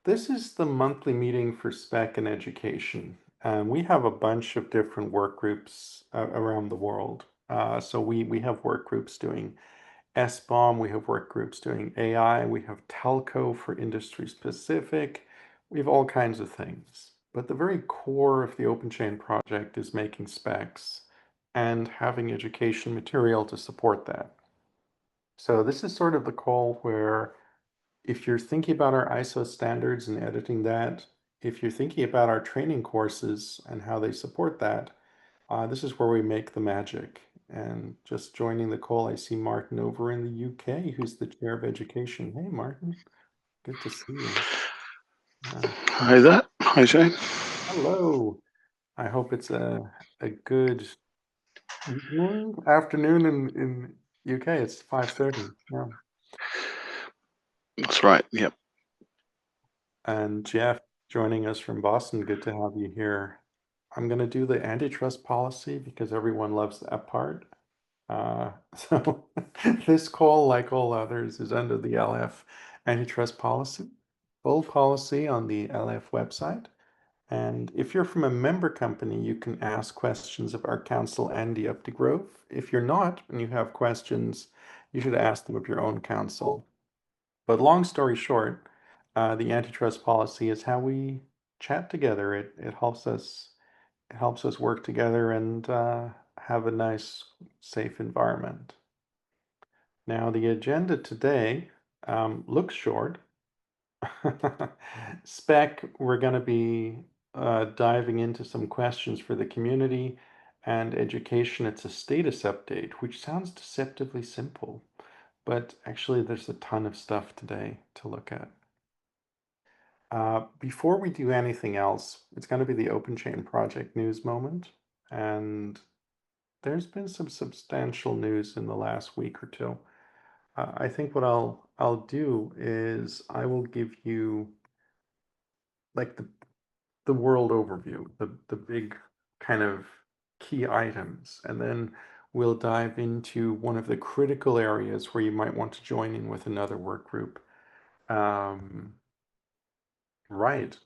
This is the monthly meeting for spec and education. We have a bunch of different work groups around the world. So we have work groups doing SBOM, we have work groups doing AI, we have telco for industry specific, we have all kinds of things. But the very core of the OpenChain project is making specs and having education material to support that. So this is sort of the call where if you're thinking about our ISO standards and editing that, if you're thinking about our training courses and how they support that, this is where we make the magic. And just joining the call, I see Martin over in the UK, who's the chair of education. Hey, Martin, good to see you. Uh, Hi there. Hi, Shane. hello. I hope it's a good evening, afternoon in UK. It's 5:30. Yeah. That's right. Yep. And Jeff joining us from Boston. Good to have you here. I'm going to do the antitrust policy because everyone loves that part. So this call, like all others, is under the LF antitrust policy, full policy on the LF website. And if you're from a member company, you can ask questions of our counsel, Andy Updegrove. If you're not and you have questions, you should ask them of your own counsel. But long story short, the antitrust policy is how we chat together. It helps us work together and have a nice, safe environment. Now, the agenda today looks short. Spec, we're going to be diving into some questions for the community, and education, it's a status update, which sounds deceptively simple, but actually there's a ton of stuff today to look at. Before we do anything else, it's going to be the OpenChain project news moment, and there's been some substantial news in the last week or two. I think what I'll do is I will give you like the world overview, the big kind of key items, and then we'll dive into one of the critical areas where you might want to join in with another work group. Um, right.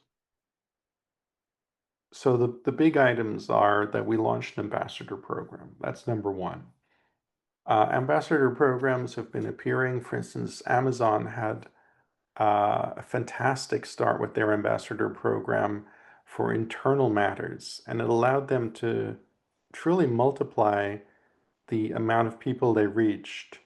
So the big items are that we launched an ambassador program. That's number one. Ambassador programs have been appearing. For instance, Amazon had a fantastic start with their ambassador program for internal matters, and it allowed them to truly multiply the amount of people they reached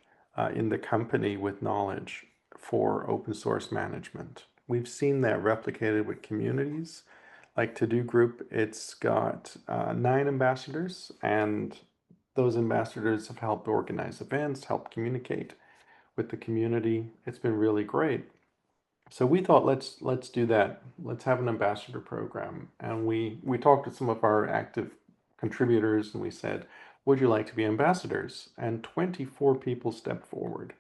in the company with knowledge for open source management. We've seen that replicated with communities. Like To Do Group, it's got 9 ambassadors, and those ambassadors have helped organize events, helped communicate with the community. It's been really great. So we thought let's do that. Let's have an ambassador program. And we talked to some of our active contributors and we said, would you like to be ambassadors? And 24 people stepped forward.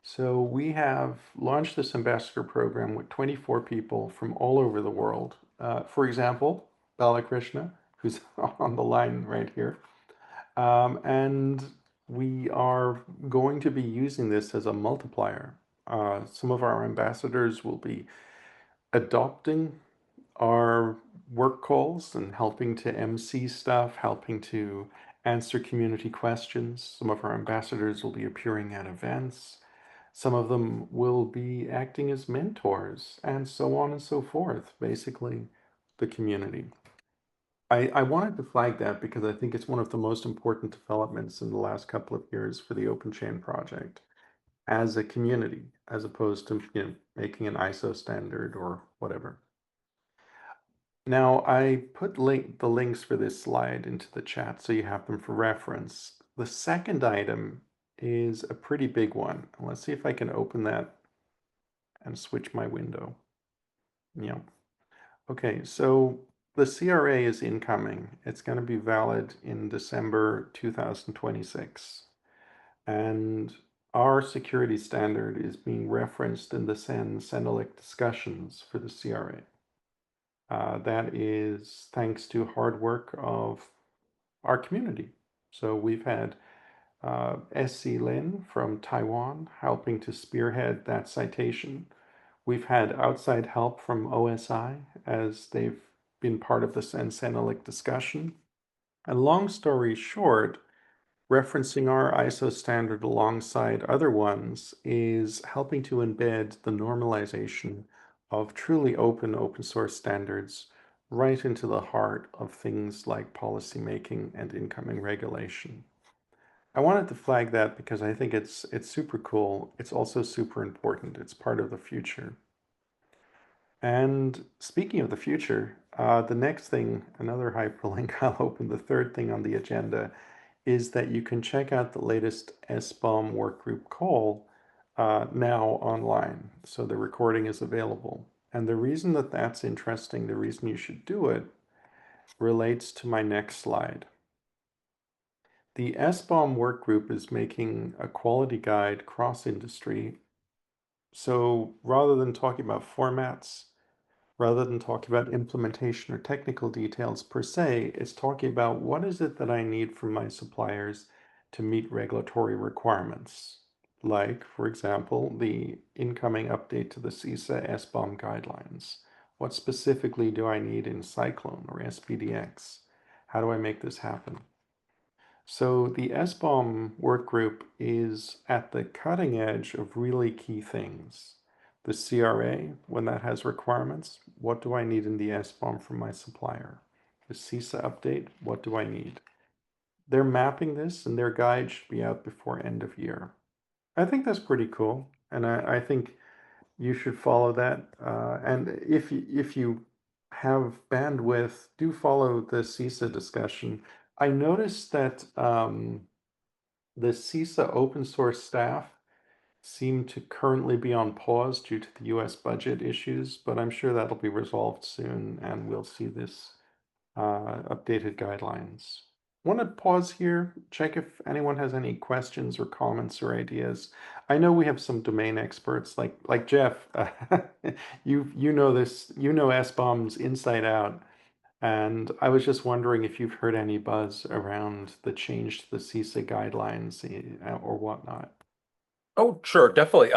So we have launched this ambassador program with 24 people from all over the world. For example, Balakrishna, who's on the line right here. And we are going to be using this as a multiplier. Some of our ambassadors will be adopting our work calls and helping to MC stuff, helping to answer community questions. Some of our ambassadors will be appearing at events. Some of them will be acting as mentors, and so on and so forth. Basically, the community. I wanted to flag that because I think it's one of the most important developments in the last couple of years for the OpenChain project as a community, as opposed to making an ISO standard or whatever. Now, I put the links for this slide into the chat so you have them for reference. The second item is a pretty big one. Let's see if I can open that and switch my window. Yeah. Okay, so the CRA is incoming. It's going to be valid in December 2026. And our security standard is being referenced in the CEN-CENELEC discussions for the CRA. That is thanks to hard work of our community. So we've had SC Lin from Taiwan helping to spearhead that citation. We've had outside help from OSI as they've been part of the Sensenelic discussion. And long story short, referencing our ISO standard alongside other ones is helping to embed the normalization of truly open source standards right into the heart of things like policymaking and incoming regulation. I wanted to flag that because I think it's super cool. It's also super important. It's part of the future. And speaking of the future, the next thing, another hyperlink, I'll open the third thing on the agenda, is that you can check out the latest SBOM workgroup call now online. So the recording is available. And the reason that that's interesting, the reason you should do it, relates to my next slide. The SBOM workgroup is making a quality guide cross-industry. So rather than talking about formats, rather than talking about implementation or technical details per se, it's talking about what is it that I need from my suppliers to meet regulatory requirements. Like, for example, the incoming update to the CISA SBOM guidelines. What specifically do I need in Cyclone or SPDX? How do I make this happen? So the SBOM workgroup is at the cutting edge of really key things. The CRA, when that has requirements, what do I need in the SBOM from my supplier? The CISA update, what do I need? They're mapping this and their guide should be out before end of year. I think that's pretty cool. And I think you should follow that. And if you have bandwidth, do follow the CISA discussion. I noticed that the CISA open source staff seem to currently be on pause due to the US budget issues, but I'm sure that'll be resolved soon and we'll see this updated guidelines. Want to pause here, check if anyone has any questions or comments or ideas. I know we have some domain experts like Jeff. You know this, you know SBOMs inside out. And I was just wondering if you've heard any buzz around the change to the CISA guidelines or whatnot. Oh, sure, definitely.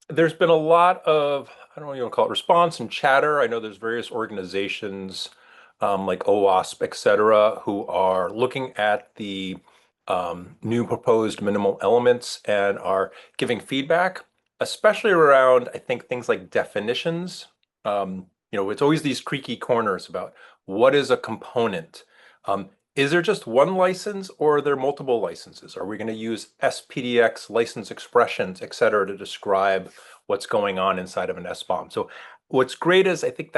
There's been a lot of, I don't know what you want to call it, response and chatter. I know there's various organizations like OWASP, et cetera, who are looking at the new proposed minimal elements and are giving feedback, especially around, I think, things like definitions. It's always these creaky corners about what is a component. Is there just one license or are there multiple licenses? Are we going to use SPDX license expressions, et cetera, to describe what's going on inside of an SBOM? So what's great is I think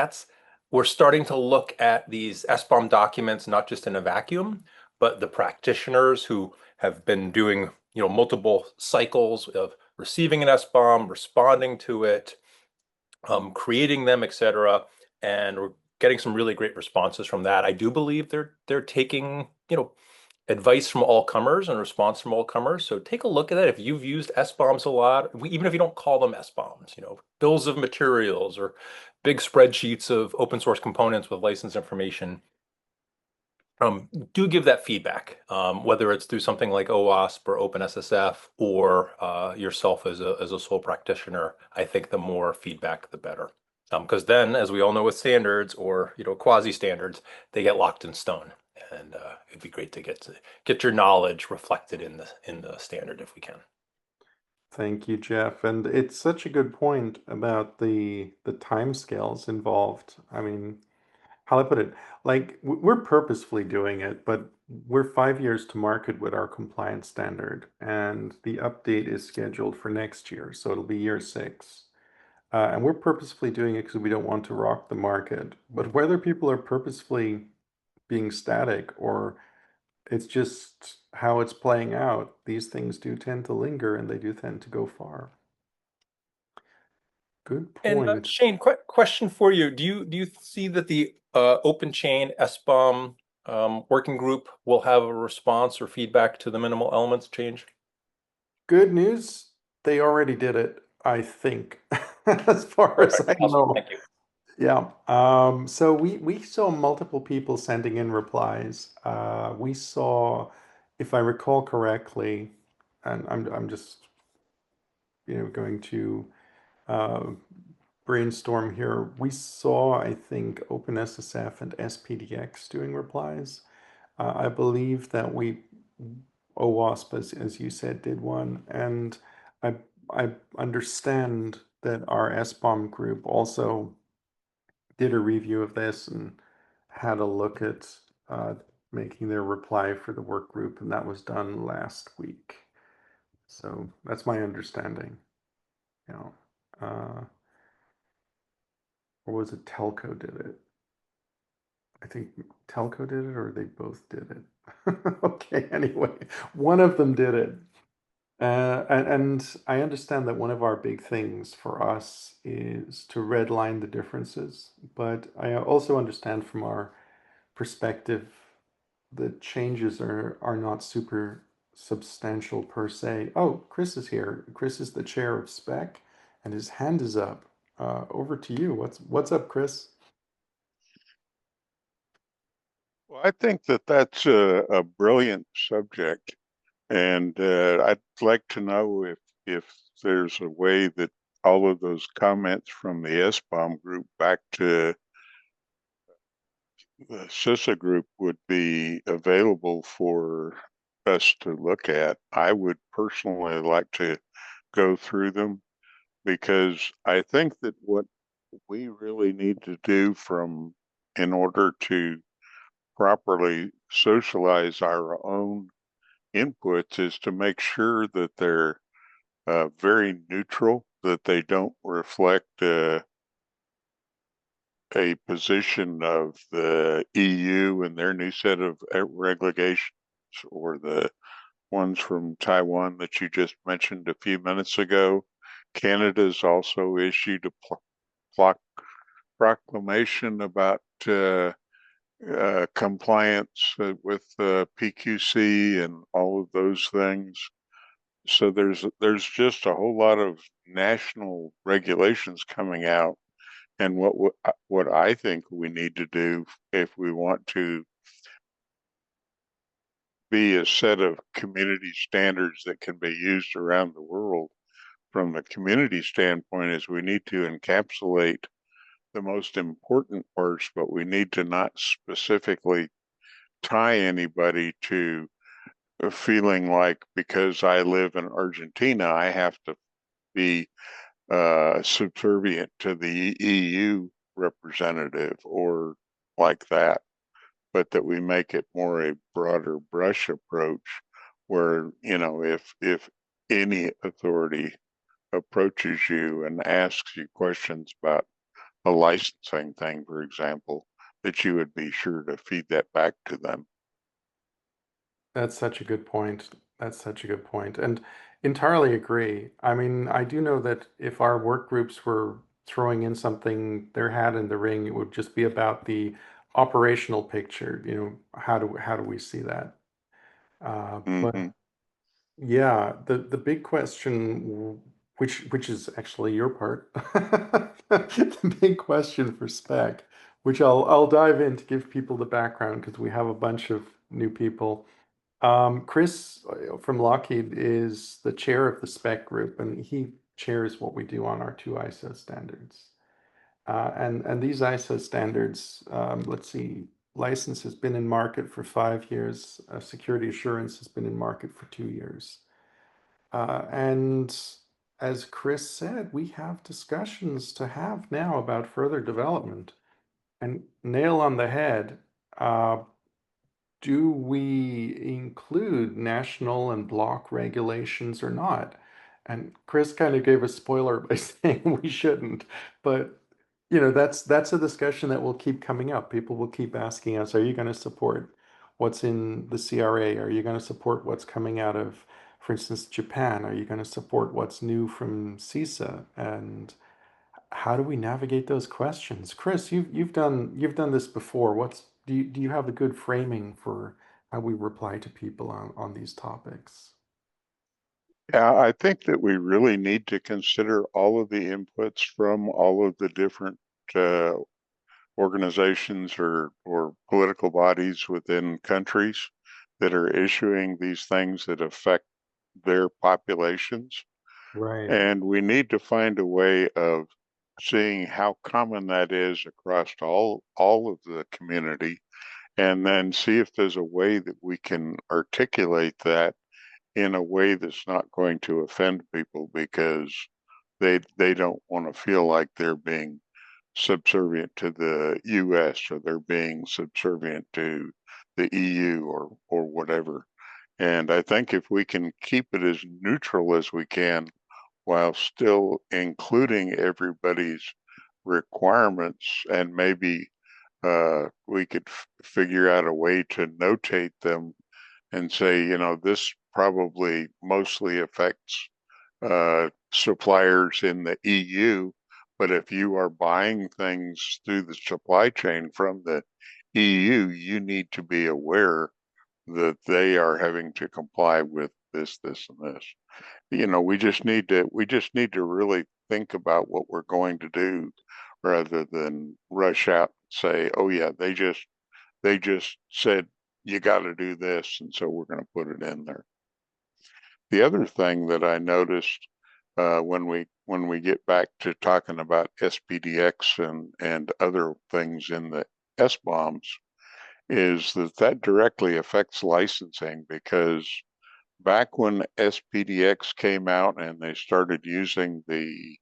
we're starting to look at these SBOM documents, not just in a vacuum, but the practitioners who have been doing, multiple cycles of receiving an SBOM, responding to it, creating them, et cetera. And we're getting some really great responses from that. I do believe they're taking, advice from all comers and response from all comers. So take a look at that. If you've used SBOMs a lot, even if you don't call them SBOMs, bills of materials or big spreadsheets of open source components with license information, do give that feedback, whether it's through something like OWASP or OpenSSF or yourself as a sole practitioner. I think the more feedback, the better. Because then, as we all know with standards or quasi standards, they get locked in stone, and it'd be great to get your knowledge reflected in the standard if we can. Thank you, Jeff. And it's such a good point about the timescales involved. I mean, how I put it, like we're purposefully doing it, but we're 5 years to market with our compliance standard, and the update is scheduled for next year, so it'll be year 6. And we're purposefully doing it because we don't want to rock the market. But whether people are purposefully being static or it's just how it's playing out, these things do tend to linger and they do tend to go far. Good And point. Shane, question for you: Do you see that the OpenChain SBOM working group will have a response or feedback to the minimal elements change? Good news, they already did it, I think, as far as Perfect. I Awesome. know. Thank you. Yeah. So we saw multiple people sending in replies. We saw, if I recall correctly, and I'm just going to uh, brainstorm here. We saw, I think, OpenSSF and SPDX doing replies. I believe that OWASP, as you said, did one, and I I understand that our SBOM group also did a review of this and had a look at uh, making their reply for the work group, and that was done last week. So that's my understanding. You know, or was it Telco did it? I think Telco did it, or they both did it. Okay, anyway, one of them did it. And I understand that one of our big things for us is to redline the differences, but I also understand from our perspective the changes are not super substantial per se. Oh, Chris is here. Chris is the chair of spec, and his hand is up. Over to you. What's up, Chris? Well, I think that that's a brilliant subject, and I'd like to know if there's a way that all of those comments from the SBOM group back to the CISA group would be available for us to look at. I would personally like to go through them because I think that what we really need to do in order to properly socialize our own inputs is to make sure that they're very neutral, that they don't reflect a position of the EU and their new set of regulations or the ones from Taiwan that you just mentioned a few minutes ago. Canada's also issued a proclamation about compliance with PQC and all of those things. So there's just a whole lot of national regulations coming out, and what I think we need to do if we want to be a set of community standards that can be used around the world from the community standpoint is we need to encapsulate the most important parts, but we need to not specifically tie anybody to feeling like because I live in Argentina, I have to be subservient to the EU representative or like that, but that we make it more a broader brush approach where, if any authority approaches you and asks you questions about a licensing thing, for example, that you would be sure to feed that back to them. That's such a good point. That's such a good point. And entirely agree. I mean, I do know that if our work groups were throwing in something, their hat in the ring, it would just be about the operational picture. How do we see that? But Mm-hmm. yeah, the big question, which is actually your part, the big question for spec, which I'll dive in to give people the background because we have a bunch of new people. Chris from Lockheed is the chair of the spec group, and he chairs what we do on our two ISO standards. And these ISO standards, let's see, license has been in market for 5 years. Security assurance has been in market for 2 years. And as Chris said, we have discussions to have now about further development. And nail on the head, do we include national and block regulations or not? And Chris kind of gave a spoiler by saying we shouldn't, but that's a discussion that will keep coming up. People will keep asking us, are you going to support what's in the CRA? Are you going to support what's coming out of, for instance, Japan? Are you going to support what's new from CISA? And how do we navigate those questions? Chris, you've done this before. Do you have a good framing for how we reply to people on these topics? Yeah, I think that we really need to consider all of the inputs from all of the different uh, organizations or political bodies within countries that are issuing these things that affect their populations. Right. And we need to find a way of seeing how common that is across all of the community, and then see if there's a way that we can articulate that in a way that's not going to offend people, because they don't want to feel like they're being subservient to the US, or they're being subservient to the EU, or whatever. And I think if we can keep it as neutral as we can while still including everybody's requirements, and maybe we could figure out a way to notate them and say, this probably mostly affects suppliers in the EU, but if you are buying things through the supply chain from the EU, you need to be aware that they are having to comply with this, this, and this. We just need to really think about what we're going to do, rather than rush out and say, oh yeah, they just said you got to do this, and so we're going to put it in there. The other thing that I noticed when we get back to talking about SPDX and other things in the SBOMs, is that directly affects licensing, because back when SPDX came out and they started using the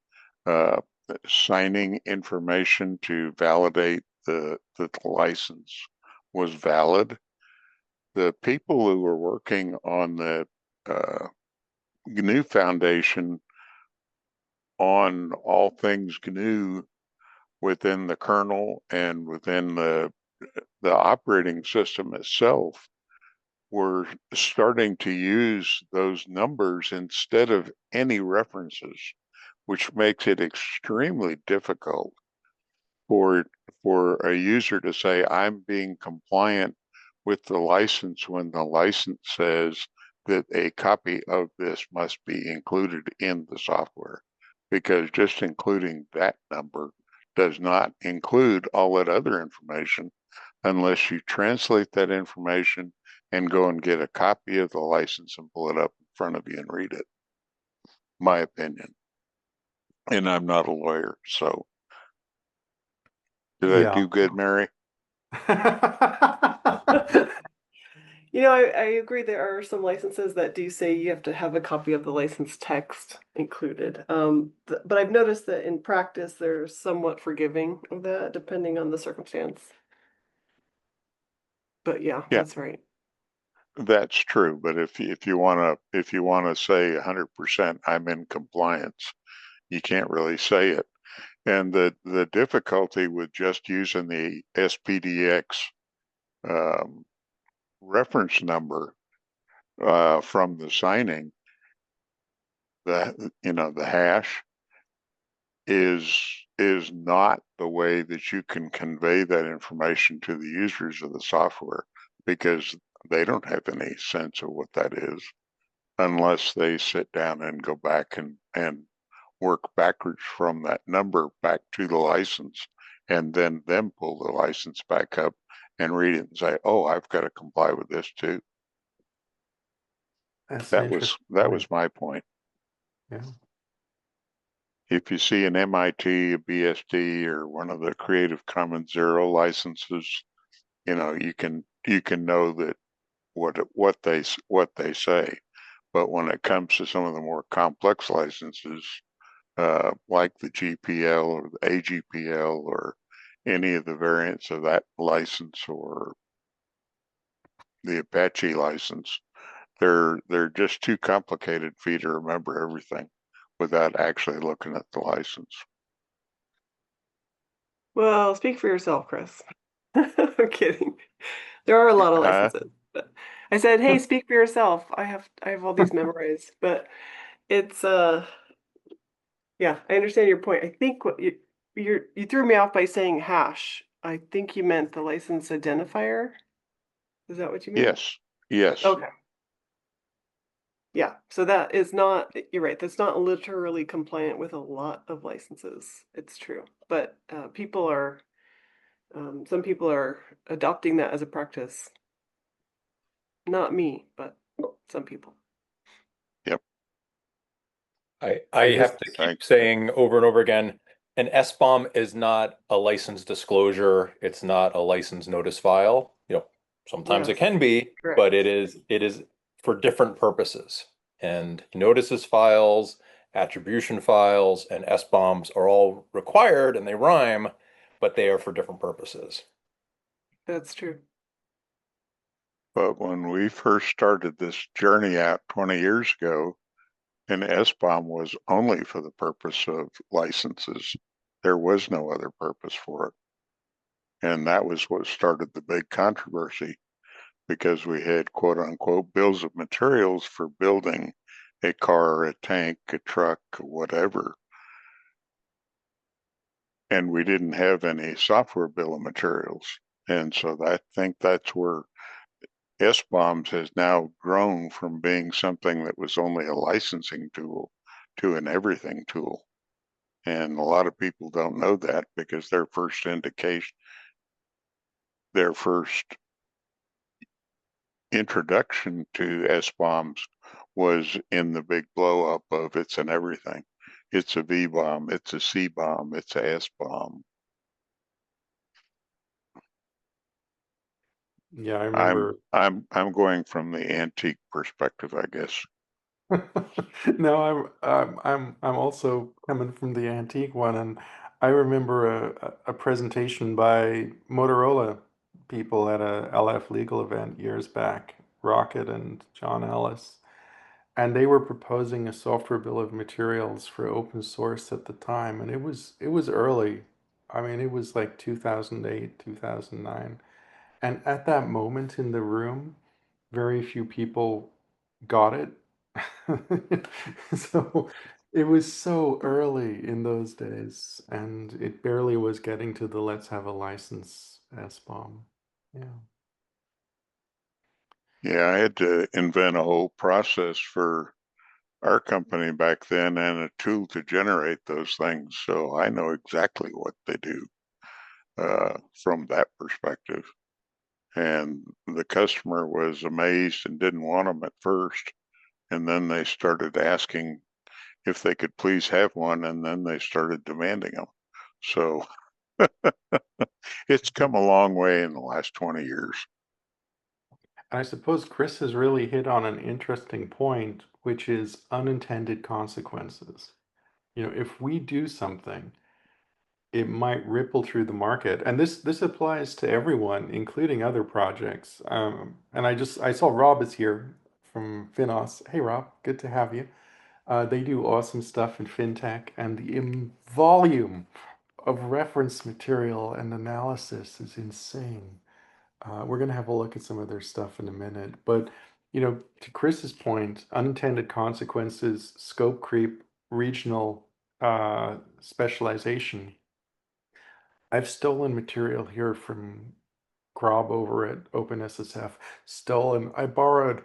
signing information to validate that the license was valid, the people who were working on the GNU Foundation on all things GNU within the kernel and within the operating system itself were starting to use those numbers instead of any references, which makes it extremely difficult for a user to say, I'm being compliant with the license, when the license says that a copy of this must be included in the software, because just including that number does not include all that other information unless you translate that information and go and get a copy of the license and pull it up in front of you and read it. My opinion. And I'm not a lawyer, so did I Yeah. do good, Mary? I agree there are some licenses that do say you have to have a copy of the license text included. But I've noticed that in practice, they're somewhat forgiving of that, depending on the circumstance. But yeah, Yeah. that's right. That's true, but if you want to say 100% I'm in compliance, you can't really say it. And the difficulty with just using the SPDX reference number from the signing, the hash is not the way that you can convey that information to the users of the software, because they don't have any sense of what that is unless they sit down and go back and work backwards from that number back to the license, and then pull the license back up and read it and say, oh, I've got to comply with this too. That's an That interesting was point. my point. Yeah. If you see an MIT, a BSD, or one of the Creative Commons Zero licenses, you can know that what they say. But when it comes to some of the more complex licenses, like the GPL or the AGPL or any of the variants of that license, or the Apache license, they're just too complicated for you to remember everything without actually looking at the license. Well, speak for yourself, Chris. I'm kidding. There are a lot of licenses. But I said, hey, speak for yourself. I have all these memorized, but it's yeah, I understand your point. I think what you threw me off by saying hash. I think you meant the license identifier. Is that what you mean? Yes. Okay. Yeah, so that is not, you're right, that's not literally compliant with a lot of licenses. It's true. But some people are adopting that as a practice. Not me, but some people. Yep. I I guess have to keep Thanks. saying over and over again, An SBOM is not a license disclosure. It's not a license notice file. Sometimes it Yes, can be, but correct. it is for different purposes. And notices files, attribution files, and SBOMs are all required and they rhyme, but they are for different purposes. That's true. But when we first started this journey out 20 years ago, an SBOM was only for the purpose of licenses. There was no other purpose for it. And that was what started the big controversy, because we had quote unquote bills of materials for building a car, a tank, a truck, whatever. And we didn't have any software bill of materials. And so I think that's where SBOMs has now grown from being something that was only a licensing tool to an everything tool. And a lot of people don't know that, because their first introduction to SBOMs was in the big blow up of it's an everything. It's a V bomb, it's a C bomb, it's a S bomb. Yeah, I I'm remember. I'm going from the antique perspective, I guess. No, I'm also coming from the antique one, and I remember a presentation by Motorola people at a LF legal event years back, Rocket and John Ellis, and they were proposing a software bill of materials for open source at the time, and it was early. I mean, it was like 2008, 2009. And at that moment in the room, very few people got it. So it was so early in those days, and it barely was getting to the let's have a license SBOM. Yeah. Yeah, I had to invent a whole process for our company back then and a tool to generate those things. So I know exactly what they do from that perspective. And the customer was amazed and didn't want them at first. And then they started asking if they could please have one, and then they started demanding them. So it's come a long way in the last 20 years. I suppose Chris has really hit on an interesting point, which is unintended consequences. If we do something, it might ripple through the market, and this applies to everyone, including other projects. And I saw Rob is here from Finos. Hey Rob, good to have you. They do awesome stuff in fintech, and the volume of reference material and analysis is insane. We're going to have a look at some of their stuff in a minute, but to Chris's point, unintended consequences, scope creep, regional specialization. I've stolen material here from Grob over at OpenSSF. Stolen. I borrowed,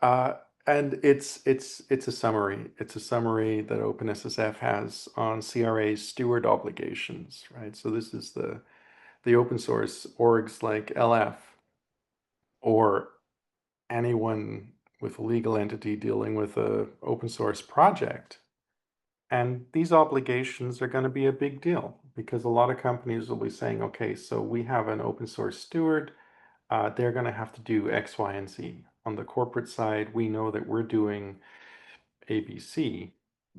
uh, and it's a summary. It's a summary that OpenSSF has on CRA's steward obligations, right? So this is the open source orgs like LF or anyone with a legal entity dealing with a open source project. And these obligations are going to be a big deal because a lot of companies will be saying, okay, so we have an open source steward. They're going to have to do X, Y, and Z. On the corporate side, we know that we're doing ABC,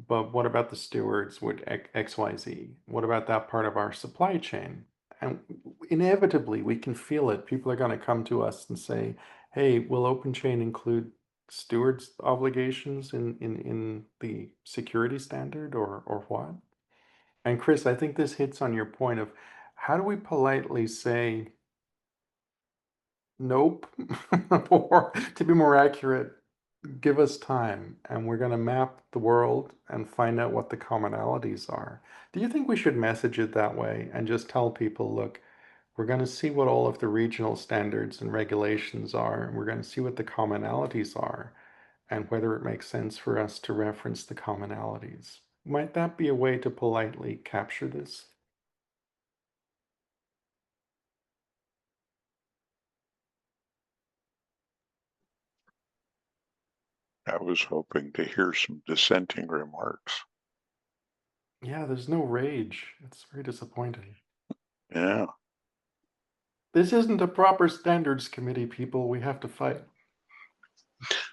but what about the stewards with X, Y, Z? What about that part of our supply chain? And inevitably, we can feel it. People are going to come to us and say, hey, will OpenChain include stewards obligations in the security standard or what? And Chris, I think this hits on your point of how do we politely say nope, or to be more accurate, give us time and we're going to map the world and find out what the commonalities are. Do you think we should message it that way and just tell people, look, we're going to see what all of the regional standards and regulations are, and we're going to see what the commonalities are, and whether it makes sense for us to reference the commonalities? Might that be a way to politely capture this? I was hoping to hear some dissenting remarks. Yeah, there's no rage. It's very disappointing. Yeah. This isn't a proper standards committee, people. We have to fight.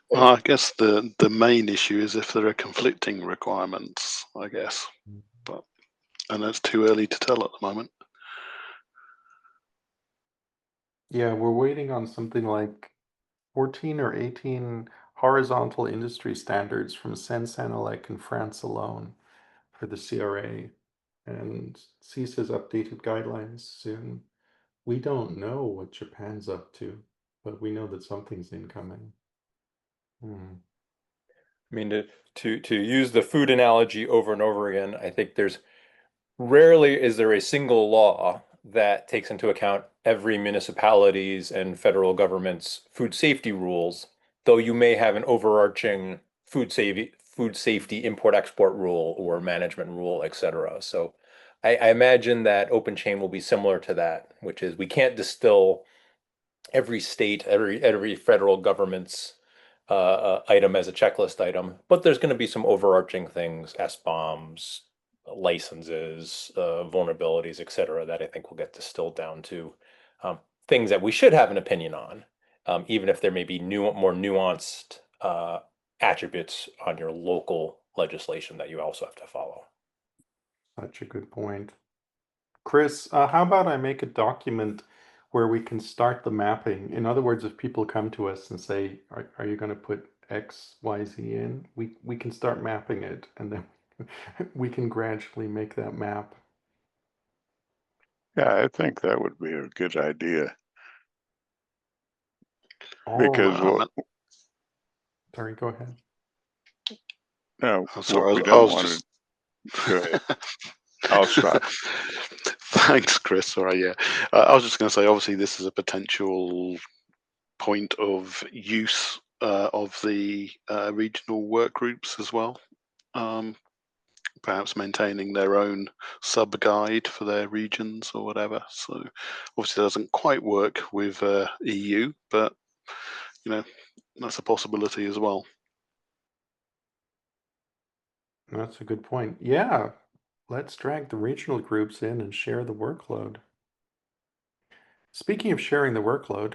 Well, I guess the main issue is if there are conflicting requirements, I guess, and that's too early to tell at the moment. Yeah, we're waiting on something like 14 or 18 horizontal industry standards from Sensenelec in France alone for the CRA, and CISA's updated guidelines soon. We don't know what Japan's up to, but we know that something's incoming. I mean, to use the food analogy over and over again, I think there's rarely is there a single law that takes into account every municipality's and federal government's food safety rules, though you may have an overarching food safety import-export rule or management rule, etc. So I imagine that OpenChain will be similar to that, which is we can't distill every state, every federal government's item as a checklist item, but there's going to be some overarching things, SBOMs, licenses, vulnerabilities, et cetera, that I think will get distilled down to things that we should have an opinion on, even if there may be more nuanced attributes on your local legislation that you also have to follow. Such a good point. Chris, how about I make a document where we can start the mapping? In other words, if people come to us and say, are you going to put X, Y, Z in? We can start mapping it, and then we can gradually make that map. Yeah, I think that would be a good idea. Because Because sorry, go ahead. no, I'm sorry, what we I don't was want just... to. Go ahead. I'll stop. Thanks, Chris. Sorry, yeah. I was just going to say, obviously, this is a potential point of use of the regional work groups as well. Perhaps maintaining their own sub-guide for their regions or whatever. So obviously it doesn't quite work with EU, but that's a possibility as well. That's a good point. Yeah, let's drag the regional groups in and share the workload. Speaking of sharing the workload,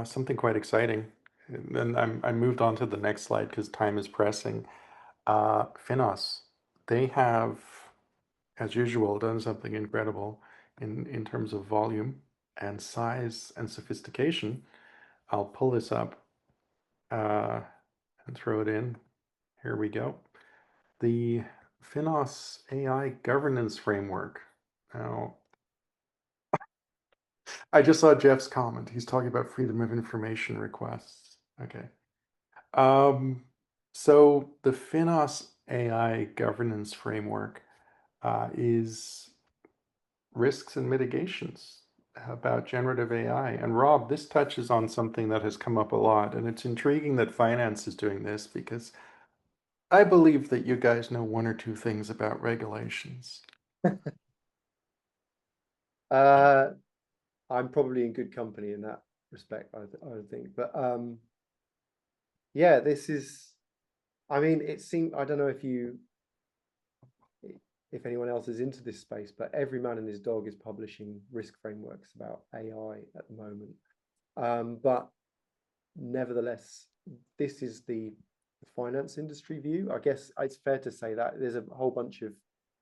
something quite exciting. And then I moved on to the next slide because time is pressing. Finos, they have, as usual, done something incredible in terms of volume and size and sophistication. I'll pull this up and throw it in. Here we go. The Finos AI governance framework. Now, I just saw Jeff's comment. He's talking about freedom of information requests. Okay. So the Finos AI governance framework is risks and mitigations about generative AI. And Rob, this touches on something that has come up a lot, and it's intriguing that finance is doing this because I believe that you guys know one or two things about regulations. I'm probably in good company in that respect, I would think. But yeah, this is, I mean, it seemed, I don't know if anyone else is into this space, but every man and his dog is publishing risk frameworks about AI at the moment. But nevertheless, this is the finance industry view. I guess it's fair to say that there's a whole bunch of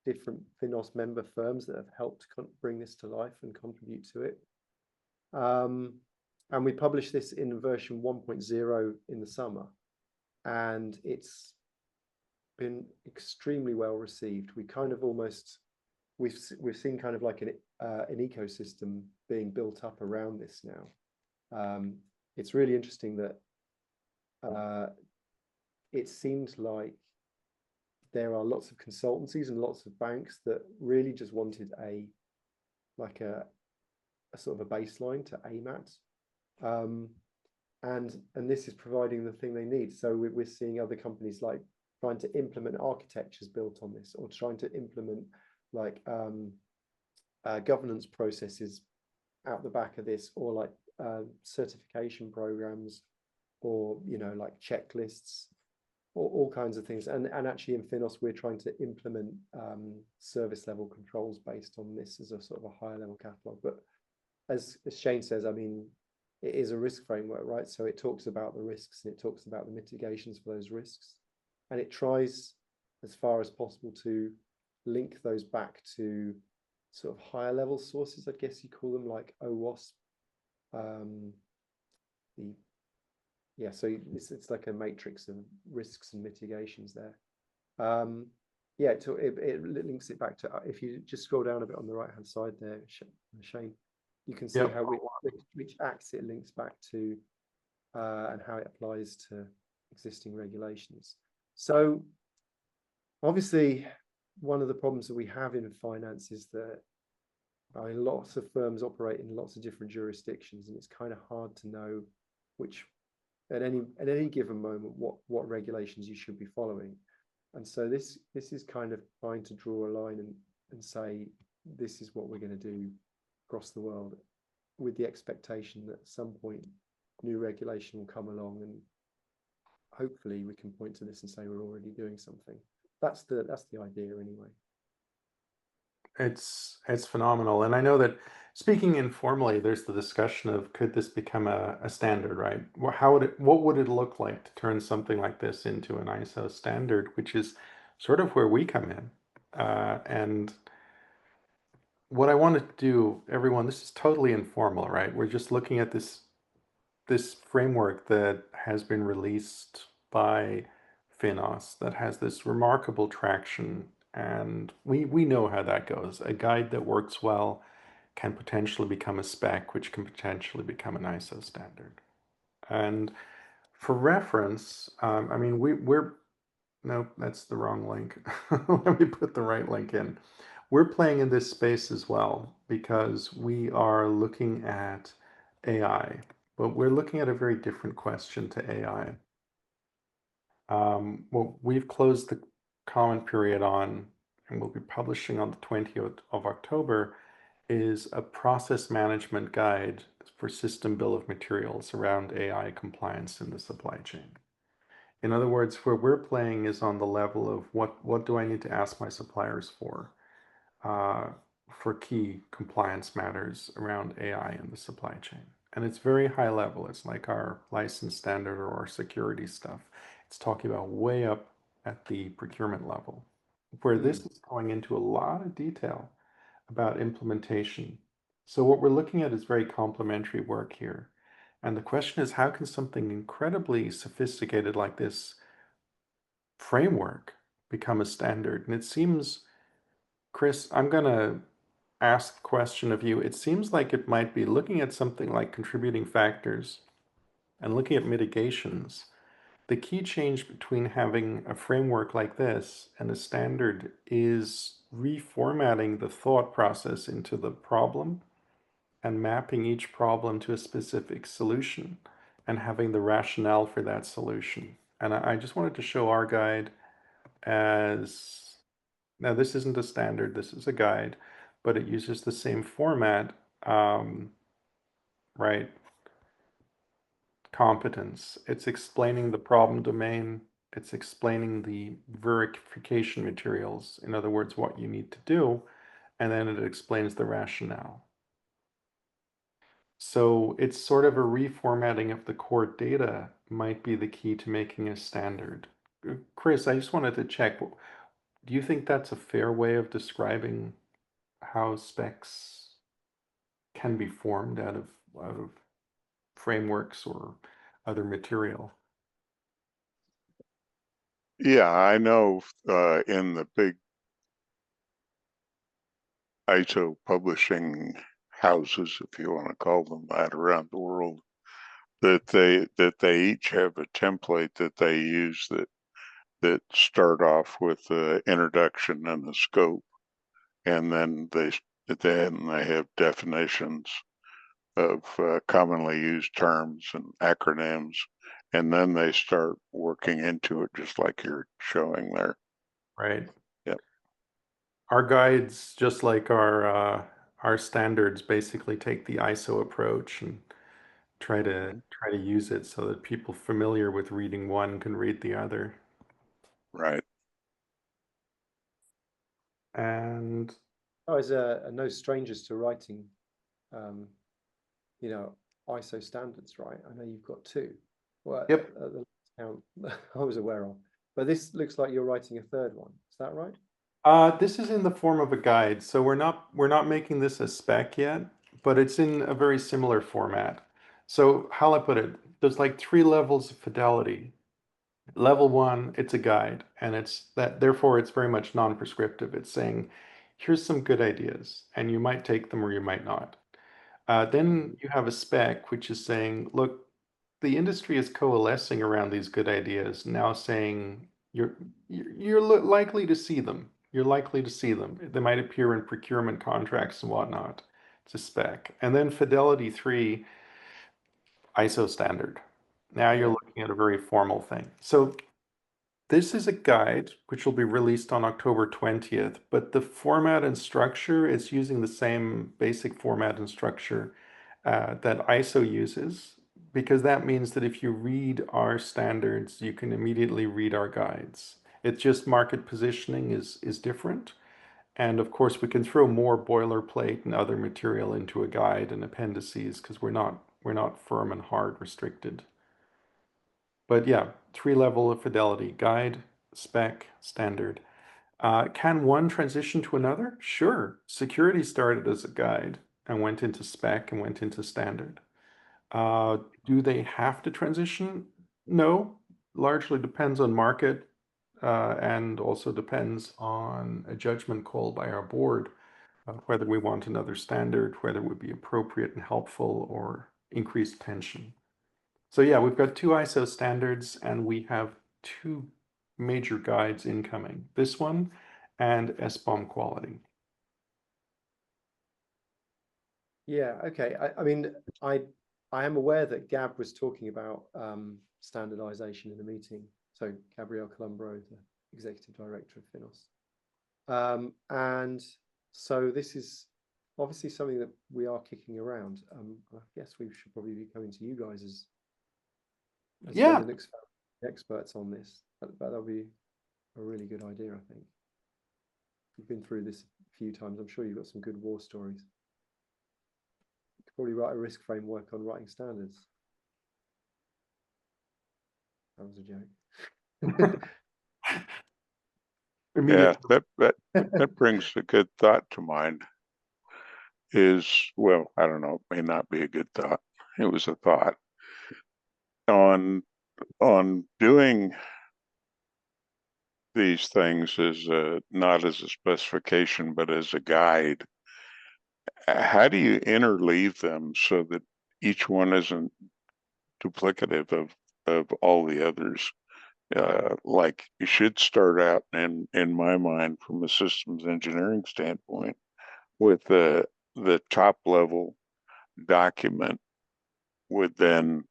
different Finos member firms that have helped bring this to life and contribute to it. And we published this in version 1.0 in the summer, and it's been extremely well received. We kind of almost we've seen kind of like an ecosystem being built up around this now. It's really interesting that it seems like there are lots of consultancies and lots of banks that really just wanted a sort of a baseline to aim at, and this is providing the thing they need. So we're seeing other companies like trying to implement architectures built on this, or trying to implement like governance processes out the back of this, or like certification programs, or like checklists. all kinds of things. And actually in Finos, we're trying to implement service level controls based on this as a sort of a higher level catalog. But as Shane says, I mean, it is a risk framework, right? So it talks about the risks and it talks about the mitigations for those risks. And it tries as far as possible to link those back to sort of higher level sources, I guess you call them, like OWASP. So it's like a matrix of risks and mitigations there. It links it back to, if you just scroll down a bit on the right hand side there, Shane, you can see Yep. how which acts it links back to, and how it applies to existing regulations. So obviously, one of the problems that we have in finance is that, I mean, lots of firms operate in lots of different jurisdictions, and it's kind of hard to know which, at any given moment, what regulations you should be following. And so this is kind of trying to draw a line and say, this is what we're going to do across the world, with the expectation that at some point new regulation will come along, and hopefully we can point to this and say we're already doing something. That's the idea anyway. It's phenomenal. And I know that, speaking informally, there's the discussion of, could this become a standard, right? What would it look like to turn something like this into an ISO standard, which is sort of where we come in. And what I want to do, everyone, this is totally informal, right? We're just looking at this framework that has been released by Finos that has this remarkable traction, and we know how that goes. A guide that works well can potentially become a spec, which can potentially become an ISO standard. And for reference, I mean, we're no, that's the wrong link. Let me put the right link in. We're playing in this space as well because we are looking at AI, but we're looking at a very different question to AI. What we've closed the comment period on, and we'll be publishing on the 20th of October, is a process management guide for system bill of materials around AI compliance in the supply chain. In other words, where we're playing is on the level of what do I need to ask my suppliers for key compliance matters around AI in the supply chain. And it's very high level. It's like our license standard or our security stuff. It's talking about way up at the procurement level, where this is going into a lot of detail about implementation. So what we're looking at is very complementary work here. And the question is, how can something incredibly sophisticated like this framework become a standard? And it seems, Chris, I'm going to ask a question of you. It seems like it might be looking at something like contributing factors and looking at mitigations. The key change between having a framework like this and a standard is reformatting the thought process into the problem and mapping each problem to a specific solution and having the rationale for that solution. And I just wanted to show our guide as, now this isn't a standard, this is a guide, but it uses the same format, right? Competence. It's explaining the problem domain. It's explaining the verification materials. In other words, what you need to do. And then it explains the rationale. So it's sort of a reformatting of the core data might be the key to making a standard. Chris, I just wanted to check. Do you think that's a fair way of describing how specs can be formed out of frameworks or other material? Yeah, I know in the big ISO publishing houses, if you want to call them that, around the world, that they each have a template that they use that start off with the introduction and the scope, and then they have definitions of commonly used terms and acronyms, and then they start working into it just like you're showing there. Right. Yep. Our guides, just like our standards, basically take the ISO approach and try to use it so that people familiar with reading one can read the other. Right. And Guys are no strangers to writing, you know, ISO standards, right? I know you've got two. Well, yep, at the count I was aware of, but this looks like you're writing a third one. Is that right? this is in the form of a guide, so we're not making this a spec yet, but it's in a very similar format. So how I put it, there's like 3 levels of fidelity. Level 1, it's a guide, and it's that therefore it's very much non-prescriptive. It's saying, here's some good ideas, and you might take them or you might not. Then you have a spec, which is saying, look, the industry is coalescing around these good ideas, now saying you're likely to see them. You're likely to see them. They might appear in procurement contracts and whatnot. It's a spec. And then Fidelity 3, ISO standard. Now you're Yeah. looking at a very formal thing. So this is a guide which will be released on October 20th, but the format and structure is using the same basic format and structure that ISO uses, because that means that if you read our standards, you can immediately read our guides. It's just market positioning is different. And of course, we can throw more boilerplate and other material into a guide and appendices because we're not firm and hard restricted. But yeah, 3 level of fidelity: guide, spec, standard. Can one transition to another? Sure. Security started as a guide and went into spec and went into standard. Do they have to transition? No. Largely depends on market, and also depends on a judgment call by our board, whether we want another standard, whether it would be appropriate and helpful, or increased tension. So yeah, we've got 2 ISO standards and we have 2 major guides incoming. This one and SBOM quality. Yeah, okay. I mean, I am aware that Gab was talking about standardization in a meeting. So Gabrielle Columbro, the executive director of Finos. And so this is obviously something that we are kicking around. I guess we should probably be coming to you guys as Yeah. Linux experts on this. That'll be a really good idea, I think. You've been through this a few times. I'm sure you've got some good war stories. You could probably write a risk framework on writing standards. That was a joke. Yeah, Immediate. that brings a good thought to mind. Well, I don't know, it may not be a good thought. It was a thought on doing these things as not as a specification but as a guide. How do you interleave them so that each one isn't duplicative of all the others? Like you should start out in my mind from a systems engineering standpoint with the top level document, would then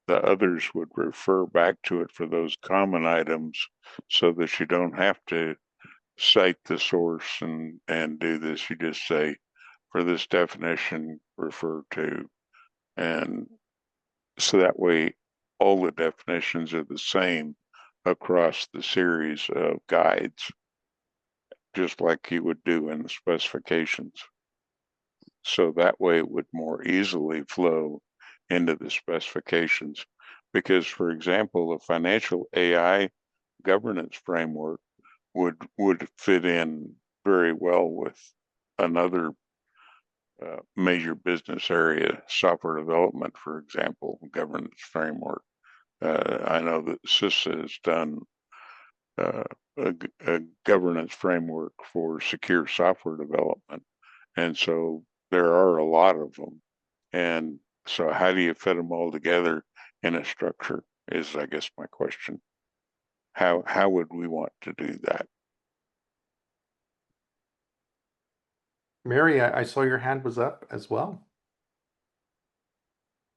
the others would refer back to it for those common items so that you don't have to cite the source and do this. You just say, for this definition, refer to, and so that way all the definitions are the same across the series of guides, just like you would do in the specifications. So that way it would more easily flow into the specifications. Because, for example, a financial AI governance framework would fit in very well with another major business area, software development, for example, governance framework. I know that CISA has done a governance framework for secure software development. And so there are a lot of them. And so how do you fit them all together in a structure is, I guess, my question. How would we want to do that? Mary, I saw your hand was up as well.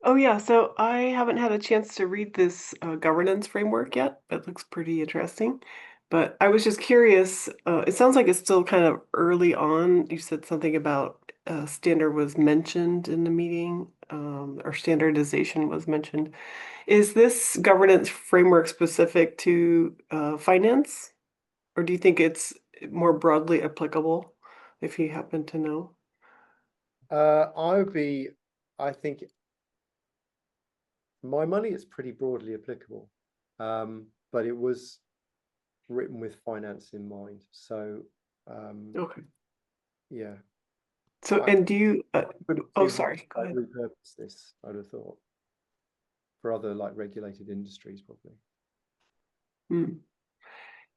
Oh yeah, so I haven't had a chance to read this governance framework yet. It looks pretty interesting. But I was just curious, it sounds like it's still kind of early on. You said something about standard was mentioned in the meeting, or standardization was mentioned. Is this governance framework specific to finance? or do you think it's more broadly applicable, if you happen to know? I think my money is pretty broadly applicable, but it was written with finance in mind. So, Okay. yeah. So, I and do you, couldn't oh, see sorry, go ahead. repurpose this, I'd have thought, for other like regulated industries, probably. Hmm.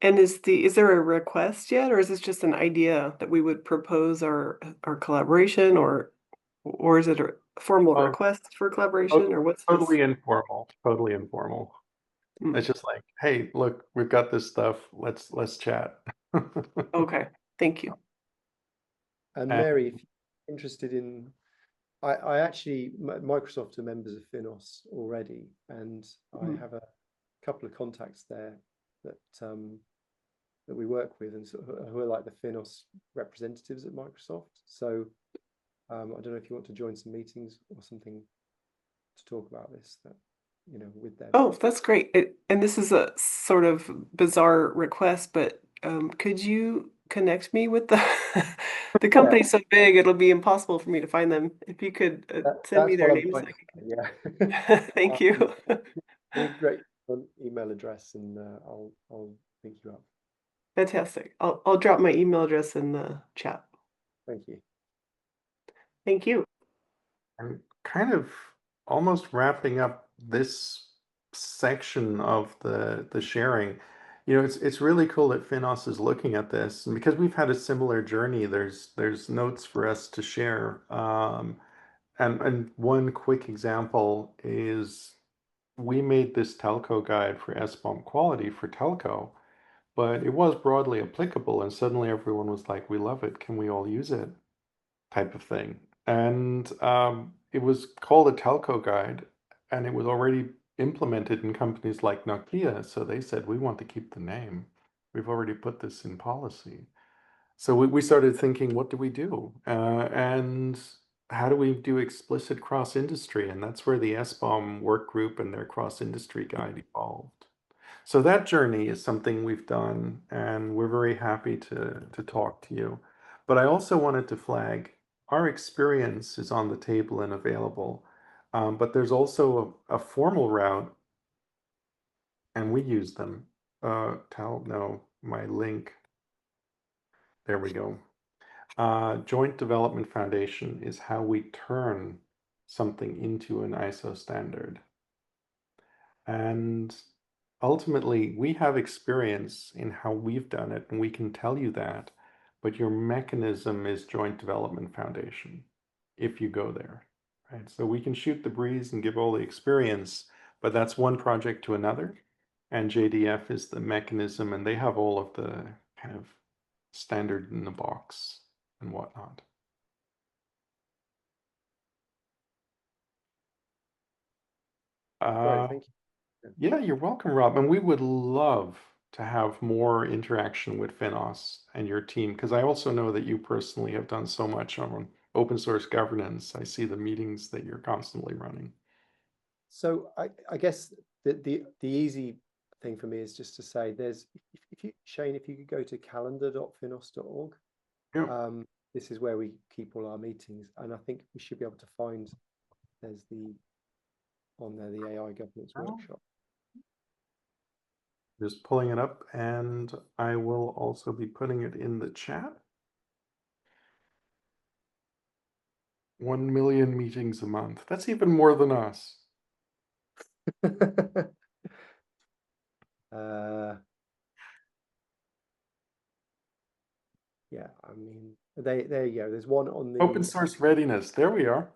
And is there a request yet, or is this just an idea that we would propose our collaboration, or is it a formal Oh, request for collaboration, or what's this? totally informal. Totally informal. Hmm. It's just like, hey, look, we've got this stuff. Let's chat. Okay, thank you. And And Mary, if you're interested in, I actually, Microsoft are members of Finos already, and I Hmm. have a couple of contacts there that that we work with, and who are like the Finos representatives at Microsoft. So I don't know if you want to join some meetings or something to talk about this, that with them. Oh, that's great. And this is a sort of bizarre request, but could you connect me with the the Yeah, company's so big it'll be impossible for me to find them. If you could send me that's their what I'm names, trying I to could. say. Yeah. Thank you. Give me great email address, and I'll link you up. Fantastic. I'll drop my email address in the chat. Thank you. Thank you. and kind of almost wrapping up this section of the sharing. It's really cool that Finos is looking at this, and because we've had a similar journey, there's notes for us to share. And one quick example is we made this telco guide for SBOM quality for telco, but it was broadly applicable, and suddenly everyone was like, "We love it. Can we all use it?" type of thing. And it was called a telco guide, and it was already implemented in companies like Nokia. So they said, we want to keep the name. We've already put this in policy. So we started thinking, what do we do? And how do we do explicit cross-industry? And that's where the SBOM work group and their cross-industry guide evolved. So that journey is something we've done, and we're very happy to talk to you. But I also wanted to flag our experience is on the table and available. But there's also a formal route, and we use them. My link. There we go. Joint Development Foundation is how we turn something into an ISO standard. And ultimately, we have experience in how we've done it, and we can tell you that, but your mechanism is Joint Development Foundation if you go there, right? So we can shoot the breeze and give all the experience, but that's one project to another, and JDF is the mechanism, and they have all of the kind of standard in the box and whatnot. Great, thank you. Yeah, you're welcome, Rob. And we would love to have more interaction with Finos and your team, because I also know that you personally have done so much on open source governance. I see the meetings that you're constantly running. So I guess the easy thing for me is just to say if you, Shane, if you could go to calendar.finos.org, Yeah. this is where we keep all our meetings, and I think we should be able to find there's on there the AI governance workshop. Just pulling it up, and I will also be putting it in the chat. 1 million meetings a month. That's even more than us. Yeah, I mean, there you go. There's one on the Open source readiness. There we are.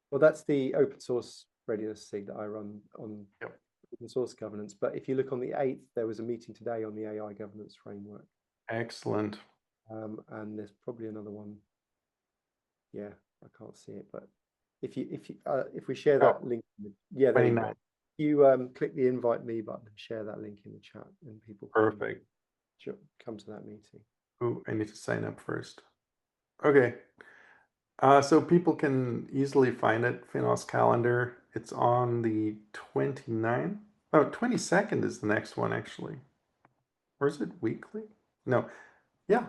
Well, that's the open source readiness thing that I run on Yep. open source governance. But if you look on the 8th, there was a meeting today on the AI governance framework. Excellent. And there's probably another one. Yeah, I can't see it, but if we share that link, yeah, there you go. 29. You click the invite me button and share that link in the chat, and people can Perfect. come to that meeting. Oh, I need to sign up first. Okay. So people can easily find it, Finos calendar. It's on the 29th. Oh, 22nd is the next one, actually. Or is it weekly? No. Yeah.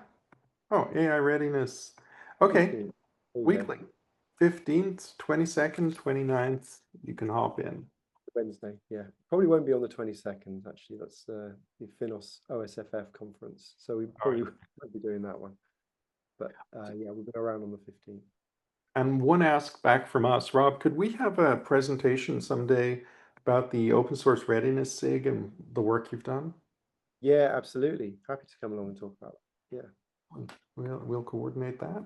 Oh, AI readiness. Okay. 15th. There you go. Weekly. 15th, 22nd, 29th, you can hop in. Wednesday, yeah. Probably won't be on the 22nd, actually. That's the Finos OSFF conference. So we probably won't be doing that one. But yeah, we'll go around on the 15th. And one ask back from us, Rob, could we have a presentation someday about the open source readiness SIG and the work you've done? Yeah, absolutely. Happy to come along and talk about it. Yeah. We'll coordinate that.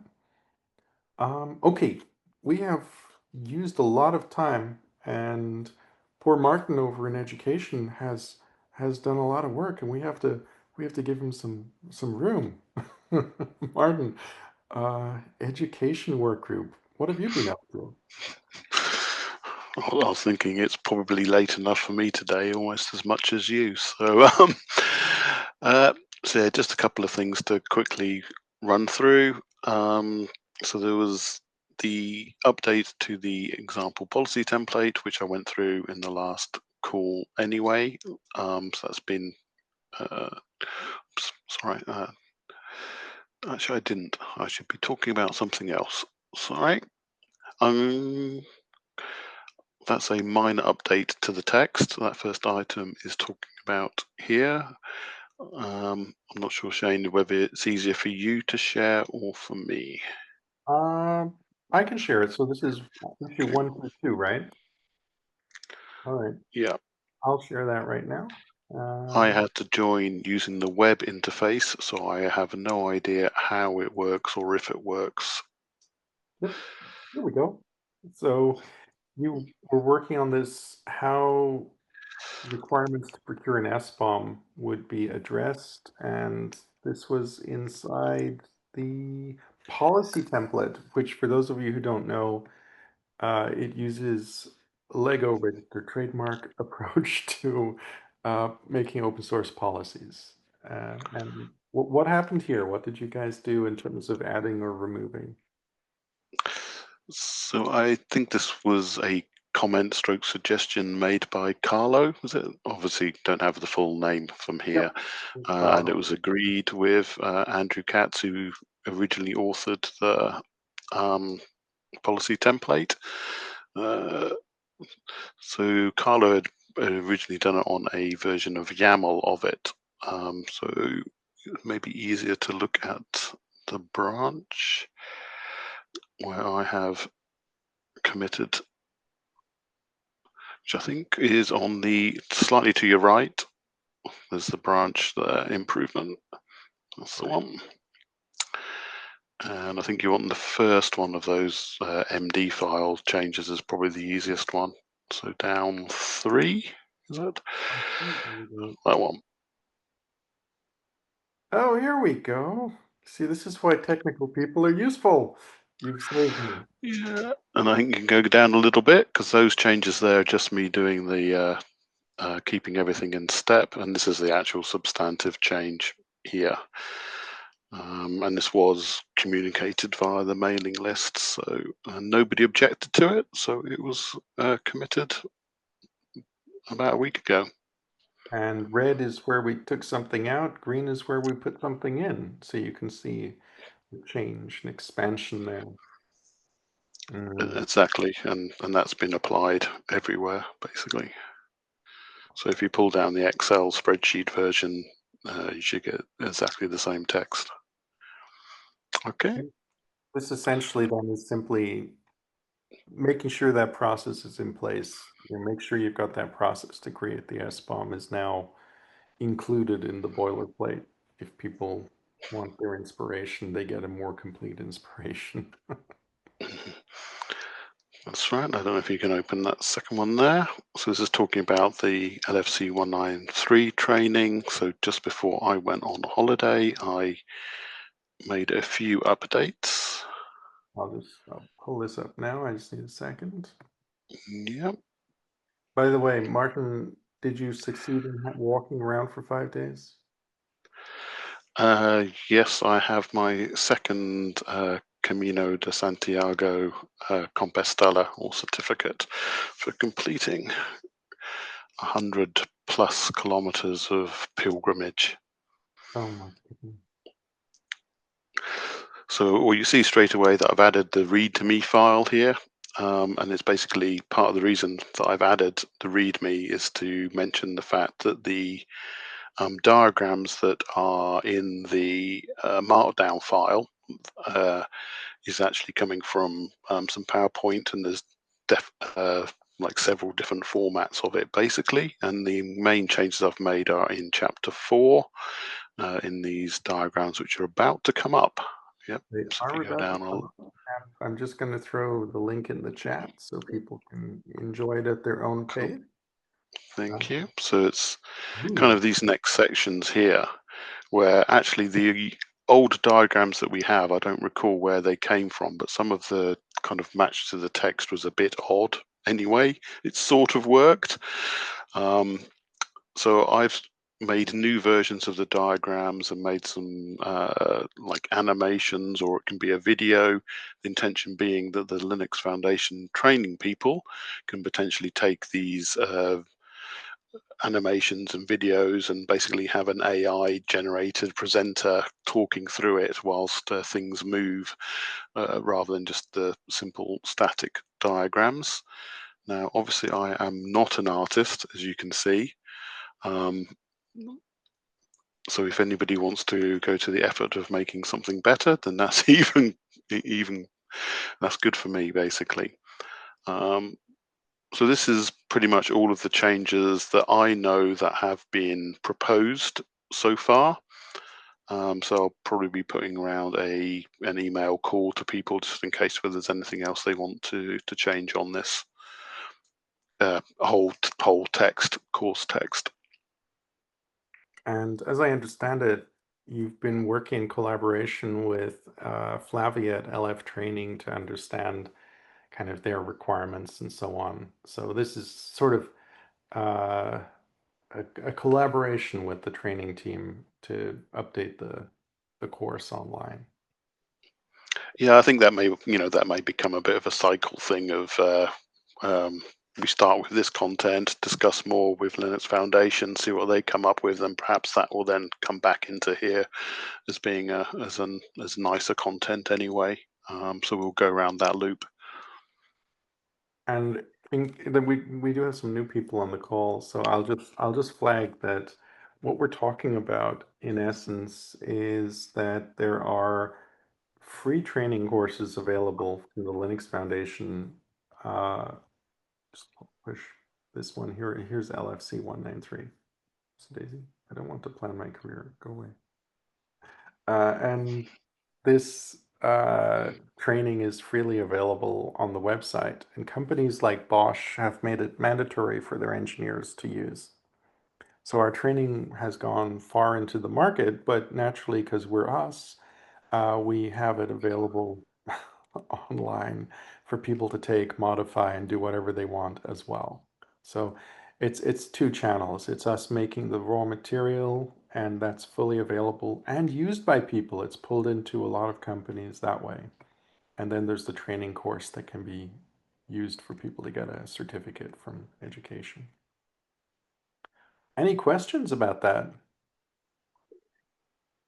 Okay, we have used a lot of time, and poor Martin over in education has done a lot of work, and we have to give him some room. Martin, education work group. What have you been up to? I was thinking it's probably late enough for me today, almost as much as you. So, so yeah, just a couple of things to quickly run through. So there was the update to the example policy template, which I went through in the last call anyway. So that's been, sorry, actually I didn't. I should be talking about something else. Sorry. That's a minor update to the text. That first item is talking about here. I'm not sure, Shane, whether it's easier for you to share or for me. I can share it. So this is issue Okay. 1 through 2, right? All right. Yeah, I'll share that right now. I had to join using the web interface, so I have no idea how it works or if it works. Yep. Here we go. So you were working on this, how requirements to procure an SBOM would be addressed, and this was inside the policy template, which for those of you who don't know, it uses Lego registered trademark approach to making open source policies. And what happened here? What did you guys do in terms of adding or removing? So I think this was a comment stroke suggestion made by Carlo. Was it? Obviously don't have the full name from here. Yep. And it was agreed with Andrew Katz, who originally authored the policy template. So Carlo had originally done it on a version of YAML of it. So it may be easier to look at the branch where I have committed, which I think is on the slightly to your right. There's the branch, the improvement. That's the one. And I think you want the first one of those MD file changes is probably the easiest one. So down 3, is that? That one. Oh, here we go. See, this is why technical people are useful. You've saved me. Yeah, and I think you can go down a little bit because those changes there are just me doing the keeping everything in step, and this is the actual substantive change here. And this was communicated via the mailing list, so nobody objected to it, so it was committed about a week ago. And red is where we took something out, green is where we put something in. So you can see the change and expansion there. Exactly, and that's been applied everywhere, basically. So if you pull down the Excel spreadsheet version, you should get exactly the same text. Okay. This essentially then is simply making sure that process is in place. Make sure you've got that process to create the SBOM is now included in the boilerplate. If people want their inspiration, they get a more complete inspiration. That's right. I don't know if you can open that second one there. So this is talking about the LFC 193 training. So just before I went on holiday, I made a few updates. I'll pull this up now. I just need a second. Yep. By the way, Martin, did you succeed in walking around for 5 days? Yes, I have my second Camino de Santiago Compostela or certificate for completing 100+ kilometers of pilgrimage. Oh my goodness. So, well, you see straight away that I've added the read-to-me file here. And it's basically part of the reason that I've added the README is to mention the fact that the diagrams that are in the Markdown file is actually coming from some PowerPoint, and there's like several different formats of it basically. And the main changes I've made are in Chapter 4 in these diagrams, which are about to come up. Yep. They So if are you go about to down, come up. I'm just going to throw the link in the chat so people can enjoy it at their own cool. pace. Thank you. So it's Ooh. kind of these next sections here where actually the old diagrams that we have, I don't recall where they came from, but some of the kind of match to the text was a bit odd anyway. It sort of worked. So I've made new versions of the diagrams and made some like animations, or it can be a video. The intention being that the Linux Foundation training people can potentially take these animations and videos and basically have an AI generated presenter talking through it whilst things move, rather than just the simple static diagrams. Now, obviously, I am not an artist, as you can see. So if anybody wants to go to the effort of making something better, then that's even that's good for me, basically. So this is pretty much all of the changes that I know that have been proposed so far. So I'll probably be putting around an email call to people just in case whether there's anything else they want to change on this whole text, course text. And as I understand it, you've been working in collaboration with Flavia at LF Training to understand kind of their requirements and so on. So this is sort of a collaboration with the training team to update the course online. Yeah, I think that may become a bit of a cycle thing of we start with this content, discuss more with Linux Foundation, see what they come up with, and perhaps that will then come back into here as being as nicer content anyway. So we'll go around that loop. And then we do have some new people on the call, so I'll just flag that what we're talking about in essence is that there are free training courses available through the Linux Foundation. Just push this one here. Here's LFC 193. So Daisy, I don't want to plan my career. Go away. And this training is freely available on the website, and companies like Bosch have made it mandatory for their engineers to use. So our training has gone far into the market, but naturally, because we're us, we have it available online for people to take, modify, and do whatever they want as well. So it's two channels. It's us making the raw material, and that's fully available and used by people. It's pulled into a lot of companies that way. And then there's the training course that can be used for people to get a certificate from education. Any questions about that?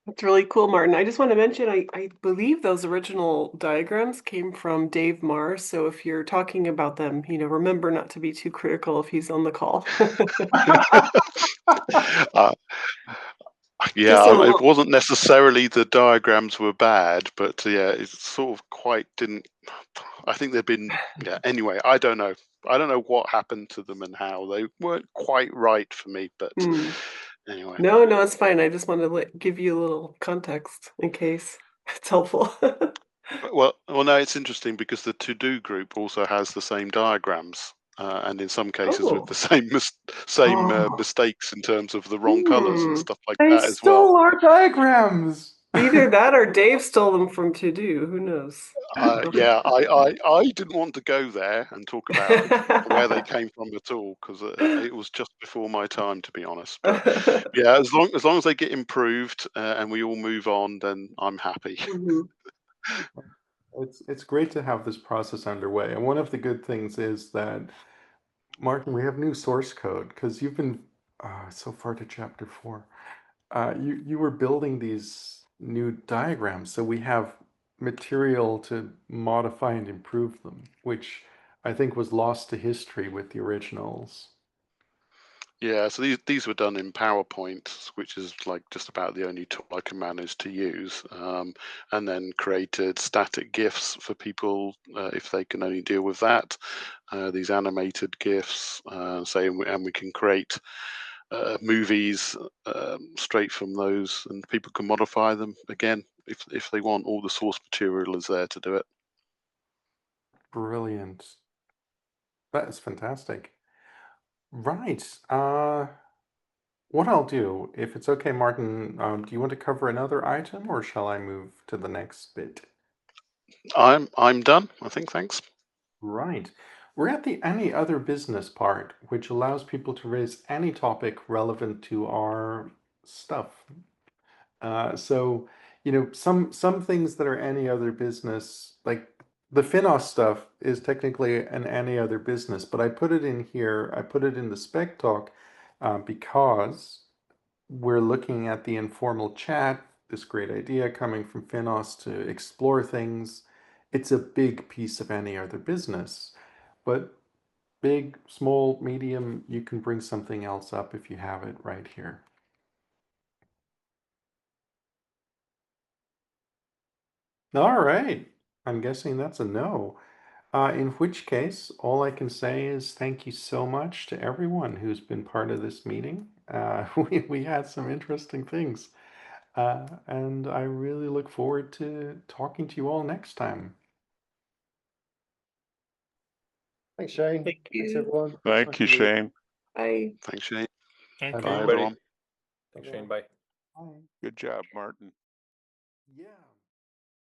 That's really cool, Martin. I just want to mention, I believe those original diagrams came from Dave Marr. So if you're talking about them, remember not to be too critical if he's on the call. Yeah, it wasn't necessarily the diagrams were bad, but yeah, it sort of quite didn't. I think they've been, yeah. Anyway, I don't know. I don't know what happened to them and how they weren't quite right for me. But anyway, No, it's fine. I just wanted to give you a little context in case it's helpful. well, no, it's interesting because the to-do group also has the same diagrams. And in some cases with the same mistakes in terms of the wrong colors and stuff like They that as well. stole our diagrams. Either that or Dave stole them from To Do. Who knows? Yeah, I didn't want to go there and talk about where they came from at all because it was just before my time, to be honest. But yeah, as long as they get improved and we all move on, then I'm happy. It's great to have this process underway. And one of the good things is that, Martin, we have new source code because you've been so far to chapter 4. you were building these new diagrams, so we have material to modify and improve them, which I think was lost to history with the originals. Yeah, so these were done in PowerPoint, which is like just about the only tool I can manage to use, and then created static GIFs for people if they can only deal with that. These animated GIFs, and we can create movies straight from those, and people can modify them again if they want. All the source material is there to do it. Brilliant. That is fantastic. Right. What I'll do, if it's okay, Martin, do you want to cover another item or shall I move to the next bit? I'm done, I think, thanks. Right. We're at the any other business part, which allows people to raise any topic relevant to our stuff. So, some things that are any other business, like the Finos stuff is technically an any other business, but I put it in here, I put it in the spec talk because we're looking at the informal chat, this great idea coming from Finos to explore things. It's a big piece of any other business, but big, small, medium, you can bring something else up if you have it right here. All right. I'm guessing that's a no. In which case, all I can say is thank you so much to everyone who's been part of this meeting. We had some interesting things. And I really look forward to talking to you all next time. Thanks, Shane. Thank Thanks, you. everyone. Thank Nice you, to meet Shane. Bye. Thanks, Shane. Thank you, Bye, everybody. everyone. Thanks, Shane. Bye. Bye. Good job, Martin. Yeah.